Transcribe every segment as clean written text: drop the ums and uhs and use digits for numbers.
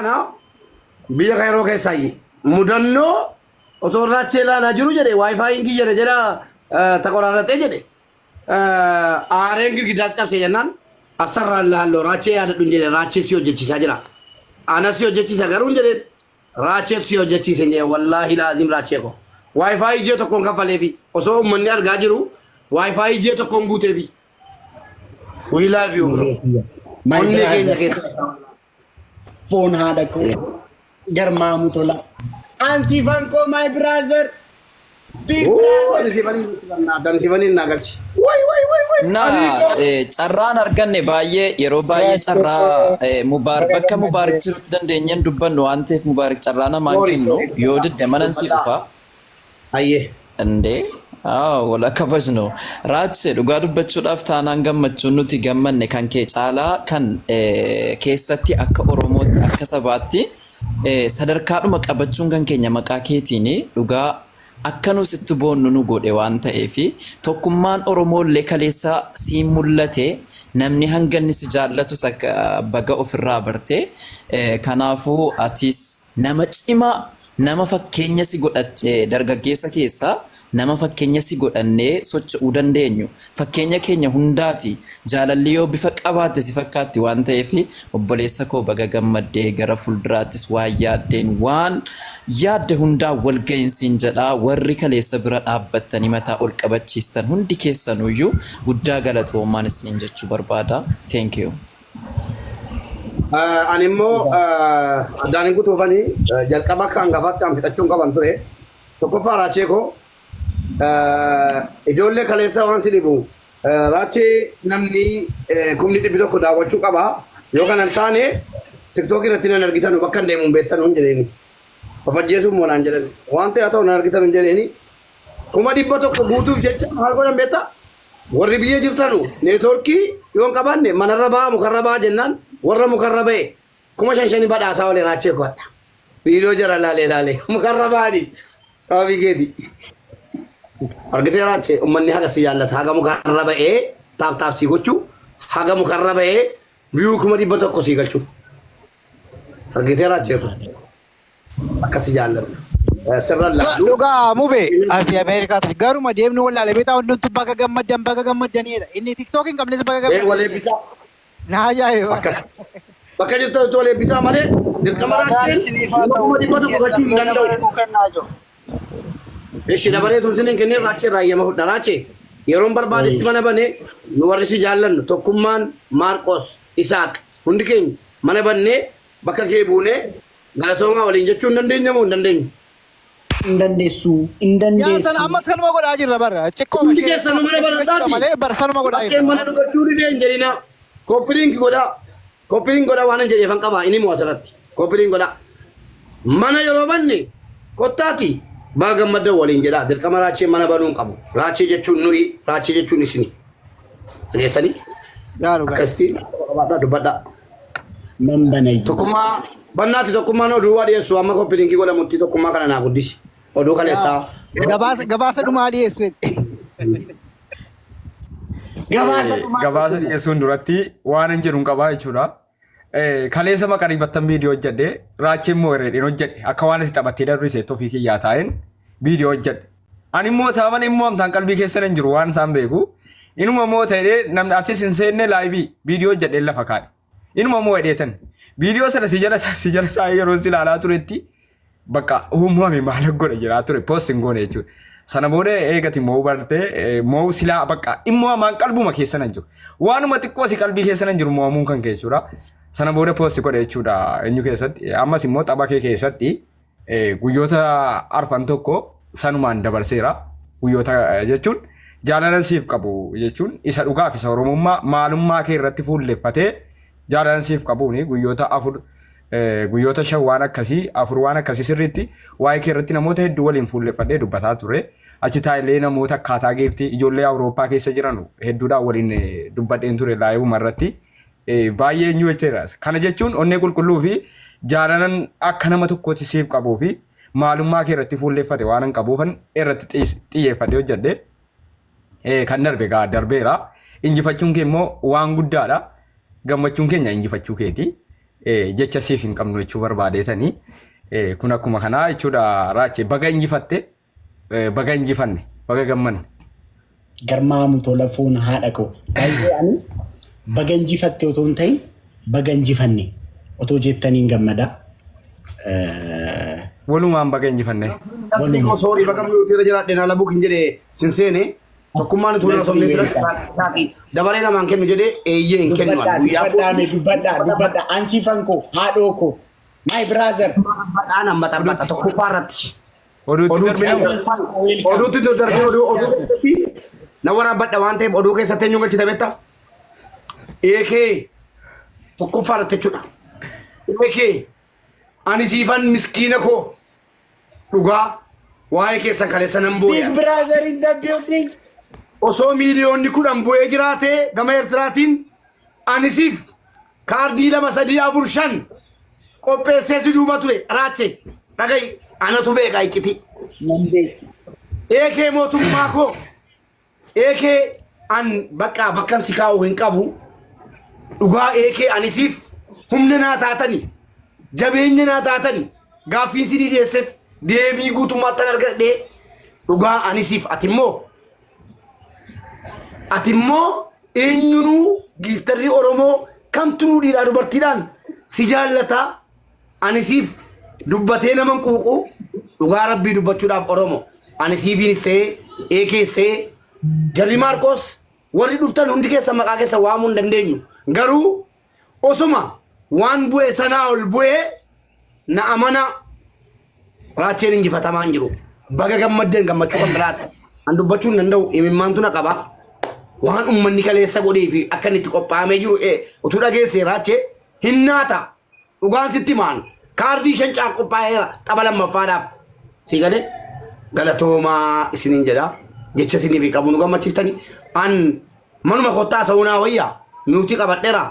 Now, biyya kairoo keessaayi mudannoo otoo raachee ilaalaa jiru jedhe waayifaayiin kiyya jedha taqoraarratee jedhe aareen girgiddaatti cabsee jennaan asarraan laalloo raachee yaadadhuun jedhe raachee si hojjechiisaa jira. Anas si hojjechiisa garuun jedhe raachee si hojjechiise jedhe wallaahi laazim raachee ko waayifaayii jee tokkoon kaffaleefi osoo uummanni argaa jiru waayifaayii jee tokkoon guuteefi. We love you bro. Onnee keenya keessa. Phone hada ko garma mutola ansi fanko my brother big brother dan sivani nagalchi na carraan arganne baay'ee yeroo baay'ee carraa mubaarak bakka mubaarak jirtu dandeenyaan dubbannu waan ta'eef mubaarak carraa namaan kennu yoo didde manan si dhufa ayye ande wala kabajno raatse dhugaa dubbachuudhaaf taanaan gammachuun nuti gammanne kan kee caalaa kan keessatti akka oromootti akka sabaatti sadarkaadhuma qabachuun kan keenya maqaa keetiin dhugaa akka nu sitti boonnu nu godhe waan ta'eef tokkummaan oromoolee kaleessa siin mul'ate namni hanganni si jaallatus akka baga ofirraa barte kanaafuu atis nama cimaa nama fakkeenya si godhatte dargaggeessa keessaa nama fakkeenya si godhannee socho'uu dandeenyu fakkeenya keenya hundaati jaalalli yoo bifa qabaate si fakkaatti waan ta'eef obboleessa koo baga gammaddee gara fuulduraattis waan yaaddeen waan yaadde hundaa wal ga'iinsiin jedhaa warri kaleessa bira dhaabbattanii mataa ol qabachiistan hundi keessanuyyuu guddaa galatoomaan isiniin jechuu barbaada. Thank you. Animmoo addaan guutuufanii jalqaba kan gafaatti an fixachuun qaban ture tokkoffaa raachee koo ijoollee kaleessa waan si dhibu raachee namni kumni dhibbi tokko daawwachuu qaba yoo kana hin taane tiktookii irratti nan argitanu bakka hin deemuun beektan hin jedheeni of ajjeesuun moo naan jedhan waan ta'e haa ta'u nan argitan hin jedheeni kuma dhibba tokko guutuuf jecha maal godhan beektaa warri biyya jirtanu neetwoorkii yoo hin qabaanne manarra ba'a mukarra ba'a jennaan warra mukarra ba'e kuma shan badhaasaa olee raachee koodha viidiyoo jara laalee mukarra ba'anii sababii keeti. Argitee raachee uummanni haga si jaallata haga mukarra ba'ee taap si gochuu haga mukarra ba'ee biyyu kuma dhibba tokko si galchuu. Argitee raachee kun akka si jaallatu. Sirraan laallu. Dhugaa mube asii Ameerikaatti garuma deemnu wallaalee beektaa hundumtuu bakka gammaddanidha. Inni tiktookiin qabnes bakka gammaddan. Walee bisaa. Na ajaa'iba. Bakka jirtu walee bisaa malee dirqama raachee kuma dhibba tokko galchuu hin danda'u. Eshi dabalee tun sinin kenneen raachee raayyama fudha raachee yeroon barbaadetti mana bane nu warri si jaallannu tokkummaan Maarqos Isaaq hundi keenya mana bannee bakka kee buunee galatoomaa waliin jechuu hin dandeenya moo hin dandeenyu? Hin dandeessu. Yaa sana ammas kanuma godhaa jirra barra cikkoo hundi keessanuu mana banadhaati malee barsanuma godhaa bakkee mana dhugachuu didee hin jedhina koppiliinki godhaa waan hin jedheefan qaba inni moo asirratti koppiliin godhaa mana yeroo banne kottaati. Baga gammaddan waliin jedha dirqama raachee mana banuun qabu raachee jechuun nuyi raachee jechuun isini dhageessanii akkasitti dubbadha nan banay tokkummaa bannaati tokkummaan oduu waa dhiyeessu amma koppiliinkii godhamutti tokkummaa kana naa guddisi oduu kaleessaa gabaasa dhumaa dhiyeessu gabaasa dhiyeessuun duratti waan hin jedhuun qabaa jechuudha. Kaleessa maqanii battan viidiyoo hojjedhe raachee immoo herreedhaan hojjedhe akka waan itti taphattee darbisee ofii kiyyaa taa'een viidiyoo hojjedhe. Ani immoo saaman immoo amtaan qalbii keessa hin jiru waan isaan beeku. Inuma immoo ta'ee namni atis hin seenne laayivii viidiyoo hojjedhee lafa kaadhe. Inuma immoo hedheetan viidiyoo sana si jala taa'ee yeroo si ilaalaa turetti bakka uumame maal godha jiraa ture poost hin goone jechuudha. Sana booda eegati moo bartee moo silaa bakka immoo hamaan qalbuma keessa hin jiru. Waanuma xiqqoo si qalbii keessa hin jiru moo'amuun kan keessudha. Sana booda poosti godhe jechuudha eenyu keessatti ammas immoo tapha kee keessatti guyyoota arfan tokko sanumaan dabarseera guyyoota jechuun jaalalan siif qabu jechuun isa dhugaaf isa oromummaa maalummaa kee irratti fuulleffatee jaalalan siif qabuun guyyoota shan waan akkasii afur waan akkasii sirriitti waa'ee kee irratti namoota hedduu waliin fuulleffadhee dubbataa ture achi taa'illee namoota akkaataa geeftii ijoollee Awurooppaa keessa jiran hedduudhaan waliin dubbadheen ture laayivuma irratti. Baay'ee eenyu jechuudha. Kana jechuun onnee qulqulluu fi jaalalan akka nama tokkotti siif qabuu fi maalummaa kee irratti fuulleffate waan hin qabuufan irratti xiyyeeffadhee hojjedhe kan darbe gaa darbeera. Injifachuun kee immoo waan guddaadha. Gammachuun keenya injifachuu keeti. jecha siif hin qabnu jechuu barbaadeetanii kun akkuma kanaa jechuudha raachee baga injifatte baga injifanne baga gammanne. Garmaamu tola foon haadha koo. Baay'ee ani baga injifatte otoo hin ta'in baga injifanne otoo jettaniin gammada. Walumaan baga injifanne. Asli ko sorry baga muluutii jiraadhe na labuu hin jedhe sinseene tokkummaan tuulaa somnee sirratti dabalee namaan kennu jedhee eeyyee hin kennu. Dubbadha ansiifan koo haadhoo koo my brother. Badhaan amma tokkoffaa irratti. Oduutti darbee oduu na waraabadha waan ta'eef oduu keessatti eenyuun galchite beektaa? Eekee tokkoffaa irratti jechuudha. Eekee ani siifan miskiina koo dhugaa waa'ee keessan kaleessa nan booya. Big brother in the building. Osoo miiliyoonni 10 bu'ee jiraate gama Eertiraatiin ani siif kaardii 2 3 4 5 qopheessee si duuba ture raache dhaga'i anatu beekaa icciti. Eekee mootummaa koo eekee an bakkan si kaa'u hin qabu dhugaa eekee ani siif humna naa taatani jabeenya naa taatani gaaffiin si dhiyeesseef deebii guutummaatti argadhee dhugaa ani siif ati immoo eenyunuu giiftarri Oromoo kamtu nuu dhiiraa dubartiidhaan si jaallata ani siif dubbatee naman quuqu dhugaa rabbii dubbachuudhaaf Oromoo ani siifiinis ta'ee eekees ta'ee jarri Maarqos warri dhuftan hundi keessa maqaa keessa waamuu hin dandeenyu garuu osuma waan bu'e sanaa ol bu'e na amana raacheen injifatamaa hin jiru baga gammaddeen gammachuu kan biraati an dubbachuu hin danda'u imimmaantu na qaba waan ummanni kaleessa godhee fi akka inni itti qophaa'amee jiru utuu dhageessee raachee hin naata dhugaan sitti maan kaardii 5 caa qophaa'eera tapha lammaffaadhaaf si gale galatoomaa isiniin jedha jecha isinii fi qabu nu gammachiiftanii an manuma kottaa sa'uunaa wayyaa miutii qabadheera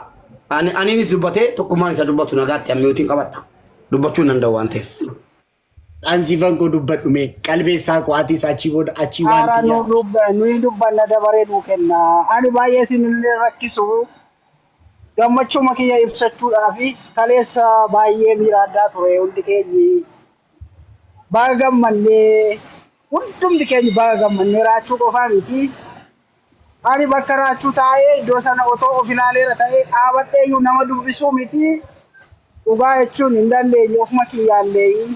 aniinis dubbatee tokkummaan isa dubbatu nagaatti an miutii qabadha dubbachuu hin danda'u waan ta'eef. Ansiifan koo dubbadhume qalbeessaa koo atiis achii booda achii waan ta'eef. Nuyi dubbanna dabaree nuu kenna. Ani baay'ee isinillee rakkisu gammachuu kiyya ibsachuudhaaf kaleessa baay'ee miiraaddaa ture hundi keenyi. Baga gammannee hundumti keenya baga gammannee raachuu qofaa miti. Ani bakka raachuu taa'ee iddoo sana otoo of ilaaleera ta'ee dhaabadhee iyyuu nama dubbisuu miti. Dhugaa jechuun hin dandeenye ofuma kiyyaallee.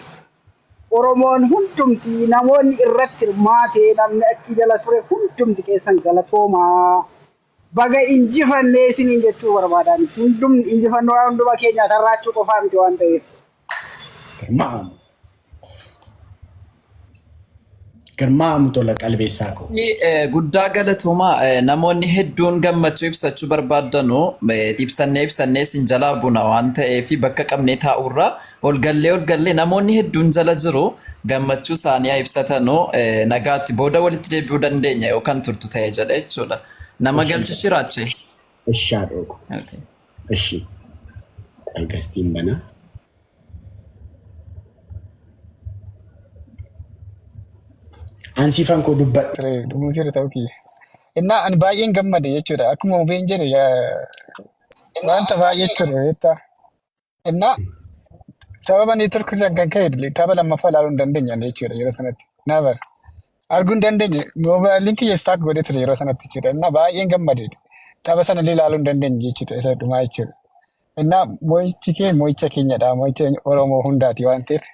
Oromoon hundumti namoonni irratti hirmaatee namni achi jala ture hundumti keessan galatoomaa baga injifannee isiniin jechuu barbaadan hundumni injifannoo hunduma keenya tarraachuu qofaa miti waan ta'eef. Garmaamu tola qalbeessaa koo. Guddaa galatoomaa namoonni hedduun gammachuu ibsachuu barbaadanu ibsannee sin jalaa buna waan ta'eef bakka qabnee taa'urra ol gallee namoonni hedduun jala jiru gammachuu isaanii ibsatanu nagaatti booda walitti deebi'uu dandeenya yookaan turtu ta'ee jedha jechuudha. Nama galchi shiraachee. Ishaa dhoogu. Ishi. Qalgastiin bana. Ansiifan koo dubbadha. Dhumuutii ta'uu kiyya. Innaa ani baay'een gammade jechuudha. Akkuma hubeen jedhe wanta baay'ee ture beektaa. Innaa sababa ni turkirra kan ka'e tapha lammaffaa ilaaluu hin dandeenya jechuudha yeroo sanatti. Naafar arguu hin dandeenye moobaayiliin kiyya istaak godhee ture yeroo sanatti jechuudha. Innaa baay'een gammade tapha sana ilaaluu hin dandeenye jechuudha isa dhumaa jechuudha. Innaa moo'icha keenyadha. Moo'icha Oromoo hundaati waan ta'eef.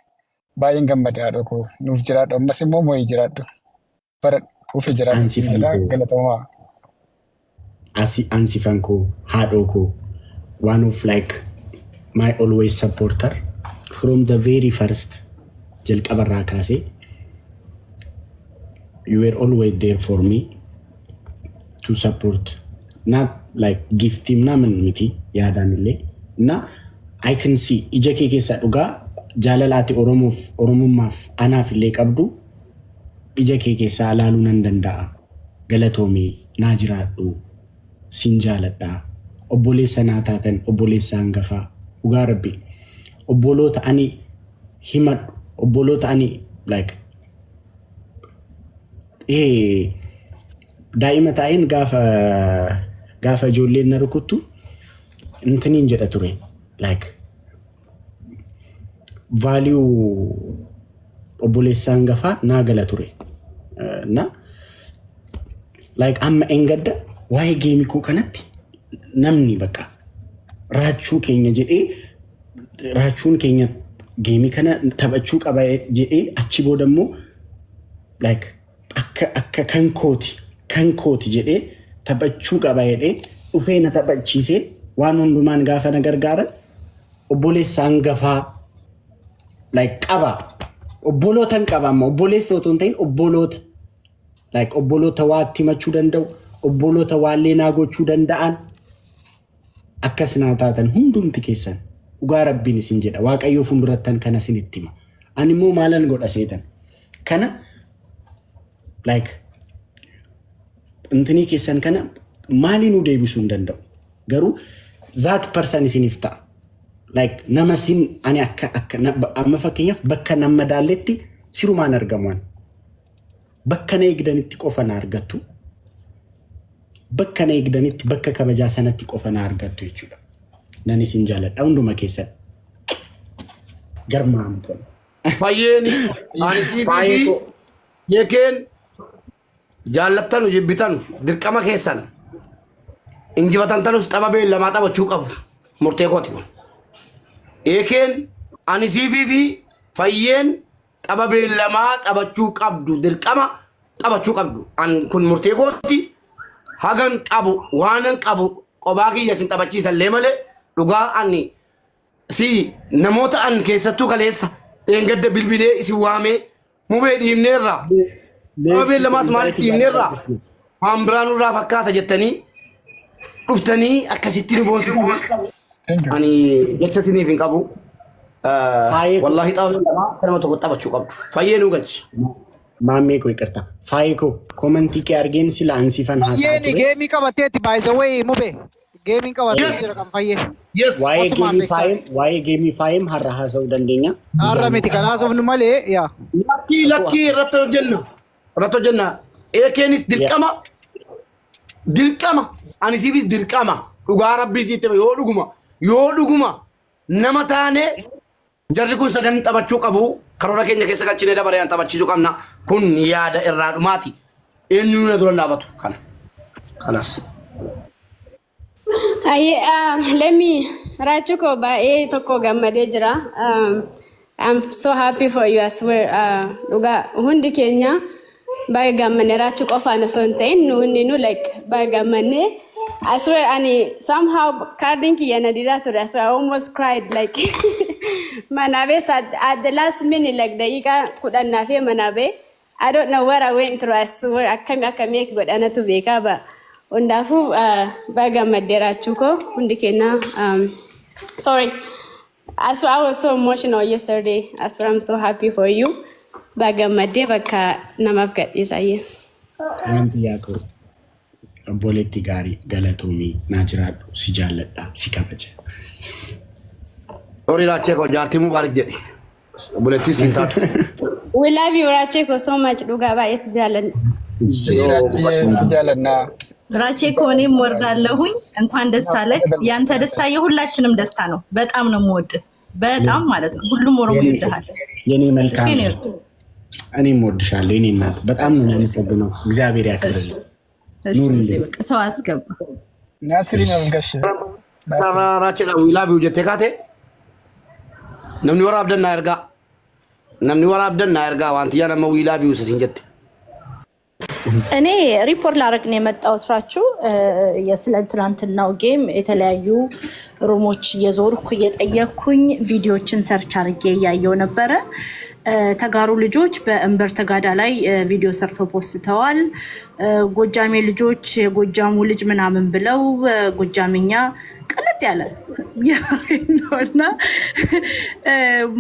Baay'een gammada haadha koo nuuf jiraadhu ammas immoo moo'ii jiraadhu bara kuufi jiraadhu galatoomaa. Ansiifan koo haadha koo one of like my always supporter from the very first jalqabarraa kaasee you were always there for me to support not like gift naman miti yaadaan illee na I can see ija kee keessa dhugaa jaalalaati Oromummaaf anaaf illee qabdu ija kee keessaa ilaaluu nan danda'a. Galatoomii naa jiraadhu sin jaaladha. Obboleessa naa taatan obboleessa hangafaa dhugaa rabbi obboloota ani himadhu obboloota ani like daa'ima taa'een gaafa ijoolleen na rukuttu intiniin jedha ture like ቫሊዩ ኦቦሌሳን ገፋ ናገለ ቱሬ እና ላይክ አማ ኤንገደ ዋይ ጌሚኮ ከነቲ ነምኒ በቃ ራቹ ኬኛ ጀዴ ራቹን ኬኛ ጌሚ ከነ ተበቹ ቀባይ ጀዴ አቺቦ ደሞ ላይክ አከ ከንኮቲ ጀዴ ተበቹ ቀባይ ጀዴ ኡፌና ተበቺሴ ዋን ወንዱማን ጋፈ ነገር ጋር ኦቦሌሳን ገፋ ላይክ ቀባ ኦቦሎተን ቀባማ ኦቦሌሶቶን ተይን ኦቦሎት ላይክ ኦቦሎተ ዋቲ መቹ ደንደው ኦቦሎተ ዋሌ ናጎቹ ደንዳአን አከስናታተን ሁንዱም ትኬሰን ኡጋረቢን ሲንጀዳ ዋቀዮ ፉንዱረተን ከነሲን ኢትማ አንሞ ማለን ጎዳ ሴተን ከነ ላይክ እንትኒ ኬሰን ከነ ማሊኑ ዴቢሱ እንደንደው ገሩ ዛት ፐርሰን ሲንፍታ ላይክ ነመሲን አኒ አከ አመፈከኛፍ በከነ መዳለቲ ሲሩማን አርገማን በከነ ይግደንቲ ቆፈና አርገቱ በከነ ይግደንቲ በከ ከበጃ ሰነቲ ቆፈና አርገቱ ይችላል ነኒ ሲንጃለ ዳውንዱ መከሰ ገርማም ተን ፋየኒ አንሲ የከን ጃለተኑ ይብታኑ ድርቀማ ከሰን እንጂባታንተኑስ ጠባቤ ለማጣበቹ ቀቡ ሙርቴ ኮቲ የከን አንሲ ቪቪ ፋየን ጠባቤ ለማጣበቹ ቀብዱ ድርቀማ ጠባቹ ቀብዱ አን ኩን ሙርቴ ኮቲ hagan qabu wanan qabu qobaki yasin tabachisan lemale dhuga anni si namota an keessattu kaleessa engadde bilbile isi waame mube dhimneerra mube lamas mal dhimneerra ambranu ra fakkaata jettani dhuftani akkasitti nu boonsu ani jecha sinif hin qabu wallahi taala lama kana tokko tabachu qabdu fayyenu galchi ማሜ ኮ ይቅርታ ፋይኮ ኮመንት ቂ አርጌን ሲላ አንሲፈን ሐሳብ የኔ ጌሚ ቀበቴት ባይ ዘ ወይ ሙቤ ጌሚ ቀበቴት ረቀም ፈየ ዋይ ጌሚ ፋይም ሐራሃ ሰው ደንደኛ አረሜቲ ከና ሶፍን ማለ ያ ለኪ ረቶ ጀና ኤኬኒስ ድልቀማ አንሲቪስ ድልቀማ ዱጋ ረቢ ሲተ ዮ ዱጉማ ነመታኔ ጀርኩን ሰደን ጠበቹ ቀቡ ከሮራ ከኛ ከሰካችን ሄዳ ባሪያን ጠበቺሱ ቀምና ኩን ያደ ኢራዱማቲ እኙ ነድሮና ባቱ ካና خلاص አይ ለሚ ራቹኮ ባኤ ቶኮ ገመዴ ጅራ I'm so happy for you as well ዱጋ ሁንዲ ከኛ ባይ ገመኔ ራቹ ቆፋነ ሶንቴን ኑ like ባይ ገመኔ I swear ani somehow carding yanadira to that so I almost cried like manabe at the last minute like daika kudanna fe manabe I don't know where I went through I swear I can make good anatu beka ba undafu baga madera chuko undikena sorry I was so emotional yesterday I swear I'm so happy for you baga madeva ka namafgat isaye አንti ያቆ ቦሌቲ ጋሪ ገለቶሚ ናጅራል ሲጃለዳ ሲካበጀ ኦሪ ራቼኮ ጃርቲሙ ባልጀ ቦሌቲ ሲንታቱ we love you Racheko so much ዱጋ ባይ ሲጃለና ራቼኮ እኔም ወርዳለሁኝ እንኳን ደስ አለህ ያንተ ደስታ የሁላችንም ደስታ ነው በጣም ነው የምወድ በጣም ማለት ነው ሁሉም ኦሮሞ ይወድሃል የኔ መልካም እኔም ወድሻለሁ የኔ እናት በጣም ነው የምሰግነው እግዚአብሔር ያከብርልኝ ኑሪልኝ ተው አስገባ ናስሪ ነው ጋሽ ራቼላ ዊላቢው ጀቴካቴ namni waraabdanna erga ዋንቲያ ነመ ዊላቢው ሲንጀት እኔ ሪፖርት ላረግ ነው የመጣሁት ራቹ የስለ ትናንትናው ጌም የተለያዩ ሩሞች እየዞርኩ እየጠየቅኩኝ ቪዲዮችን ሰርች አድርጌ እያየሁ ነበረ ተጋሩ ልጆች በእምበር ተጋዳ ላይ ቪዲዮ ሰርተው ፖስተዋል ጎጃሜ ልጆች የጎጃሙ ልጅ ምናምን ብለው ጎጃምኛ ቀለጥ ያለ ያረነውና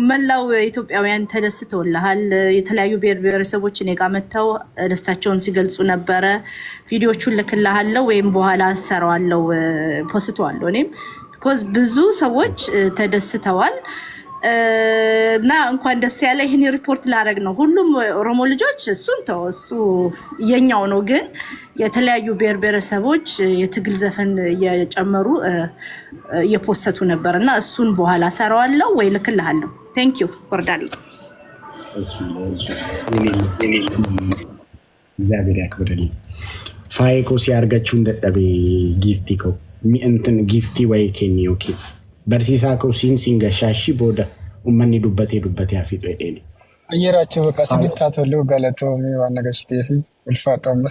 መላው ኢትዮጵያውያን ተደስተውልሃል የተለያዩ ብሔረሰቦች እኔ ጋር መተው ደስታቸውን ሲገልጹ ነበር ቪዲዮቹን ልክልሃለሁ ወይም በኋላ አሰራዋለሁ ፖስተዋለሁ እኔም because ብዙ ሰዎች ተደስተዋል እና እንኳን ደስ ያለ ይሄን ሪፖርት ላረግ ነው ሁሉም ኦሮሞ ልጆች እሱን ተወሱ የኛው ነው ግን የተለያዩ ብሔረሰቦች የትግል ዘፈን እየጨመሩ እየፖስተቱ ነበርና እሱን በኋላ ሰራዋለሁ ወይ ልክልሃለሁ ቴንክ ዩ ወርዳለሁ። እግዚአብሔር ያክብርልኝ። ፋይኮ ሲያርጋችሁ እንደጠበ ጊፍቲ ኮ እንትን ጊፍቲ ወይ ኬኒ ኦኬ በርሲሳ ኮ ሲንገሻሺ ቦዳ ኡመኒ ዱበት ያፊጡ እዴኒ አየራቸው በቃ ስግታቶ ለው ገለቶ ዋና ገሽቴፊ ulfaadha amma